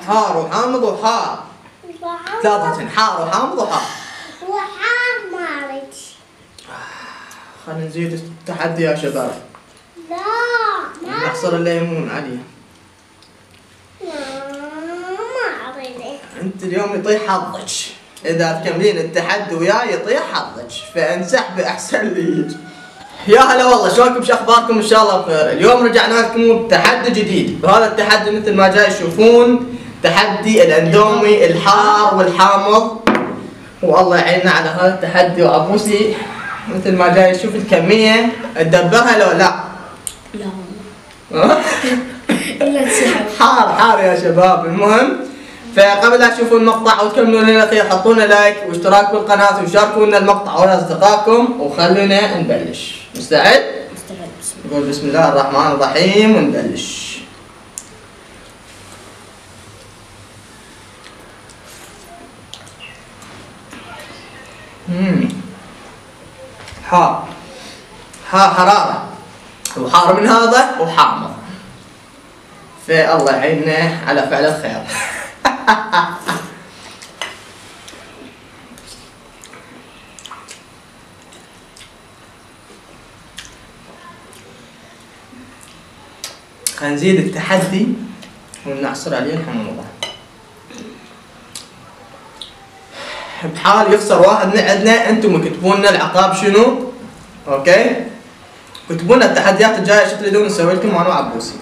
حار وحامض وحار. ثلاثة حار وحامض وحار. وحامض. خلينا نزيد التحدي يا شباب. لا ما نحصر الليمون عليه. لا ما أريد. انت اليوم يطيح حظك، اذا تكملين التحدي وياي يطيح حظك، فانسحبي احسن ليك. يا هلا والله، شلونكم؟ شو اخباركم؟ ان شاء الله بخير. اليوم رجعنا لكم بتحدي جديد، وهذا التحدي مثل ما جاي تشوفون تحدي الاندومي الحار والحامض، والله يعيننا على هذا التحدي. وعبوسي مثل ما جاي تشوف الكمية تدبرها لو لا؟ لا والله. الا تسحب. حار يا شباب. المهم، فقبل لا تشوفوا المقطع وتكملوا للاخير حطوا لنا لايك واشتراك بالقناة وشاركوا لنا المقطع ويا اصدقائكم، وخلونا نبلش. مستعد؟ مستعد. نقول بسم الله الرحمن الرحيم ونبلش. حار حرارة، وحار من هذا وحامض، فالله يعيننا على فعل الخير. خلينا نزيد التحدي ونعصر عليه الحموضة. بحال يخسر واحد من عندنا انتم كتبون لنا العقاب شنو؟ اوكي؟ كتبوا لنا التحديات الجايه شو تريدون نسوي لكم وانا وعبوسي.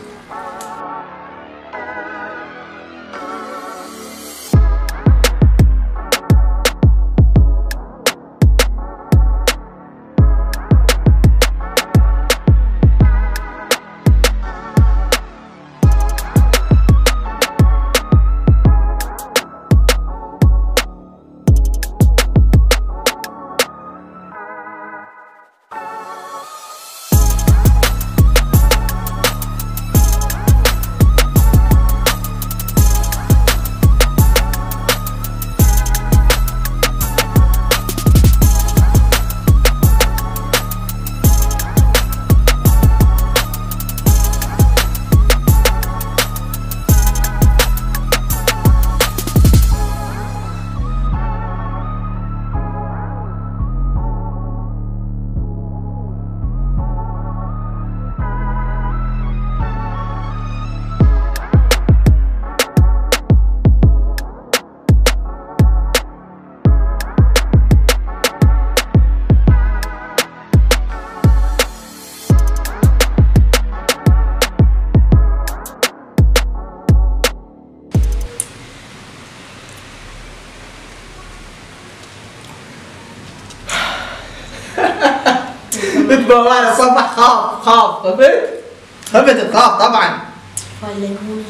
وانا صبح خاف خفت تخاف طبعا. والليمون.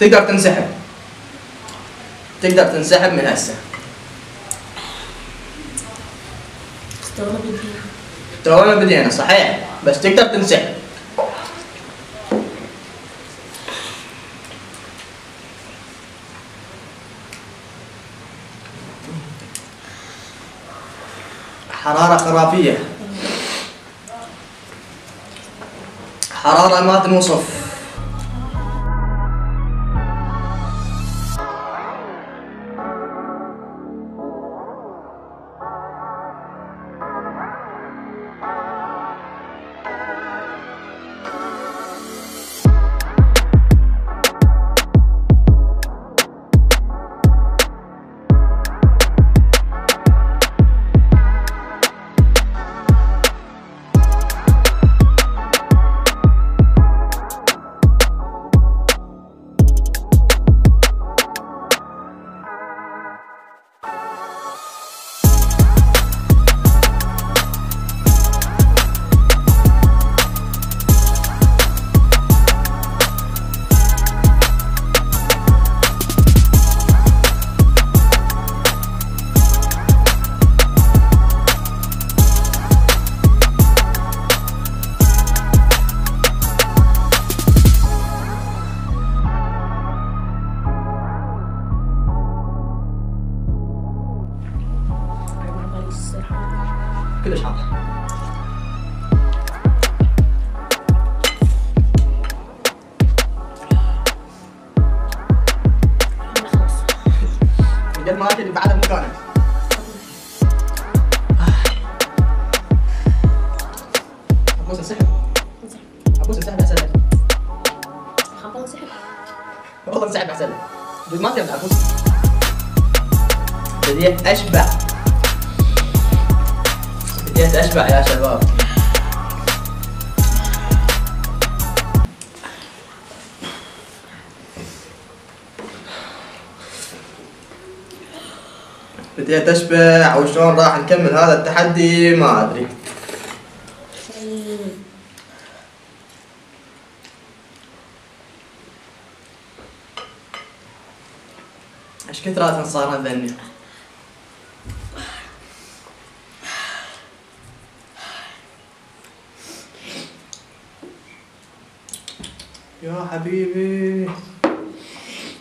تقدر تنسحب من هسه. تونا بدينا صحيح، بس تقدر تنسحب. حرارة خرافية، حرارة ما تنوصف. عبوس انسحب. عبوس انسحب احسن لك. خلاص انسحب. والله انسحب احسن لك. جد ما تبي عبوس. بديت اشبع. بديت اشبع يا شباب. بديت اشبع وشلون راح نكمل هذا التحدي ما ادري. ايش كثرات صار هذني؟ يا حبيبي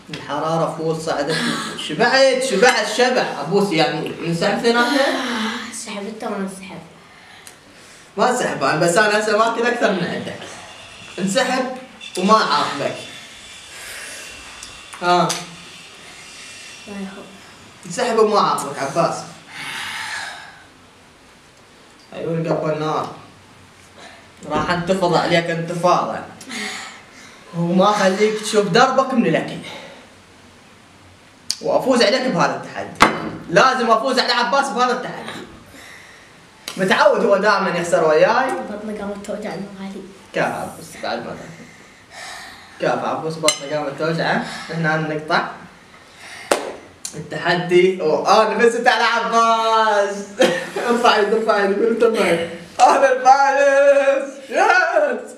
الحرارة فوق صعدت. شبعت شبع ابوس يعني نسحب ثلاثة؟ سحب انت وانا انسحب. ما انسحب انا بس انا هسه ماكل اكثر من عندك. انسحب وما اعاقبك. ها لا يا اخو. انسحب وما اعاقبك عباس. عيون قبل النار. راح انتفض عليك انتفاضة. وما خليك تشوف دربك من الاكل. وافوز عليك بهذا التحدي. لازم افوز على عباس بهذا التحدي. متعود هو دائما يخسر وياي. بطني قامت توجعني غالي. كيف عبوس بعد ما كيف عبوس بطني قامت توجعه. احنا نقطع التحدي وانا فزت على عباس. ارفع يدي قول تمام. انا الفارس يس.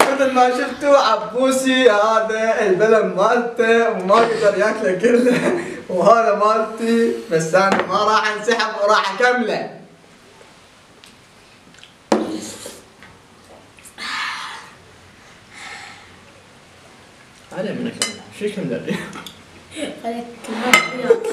مثل ما شفتوا عبوسي هذا البلم مالته وما قدر ياكله كله وهذا مالتي بس انا ما راح انسحب وراح اكمله. علي منك شو كمل خليك كلمات وياك.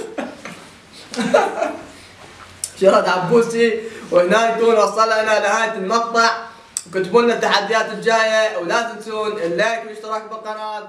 شرد عبوسي وهنا نكون وصلنا لنهاية المقطع. كتبوا لنا التحديات الجاية ولا تنسون اللايك والاشتراك بالقناة.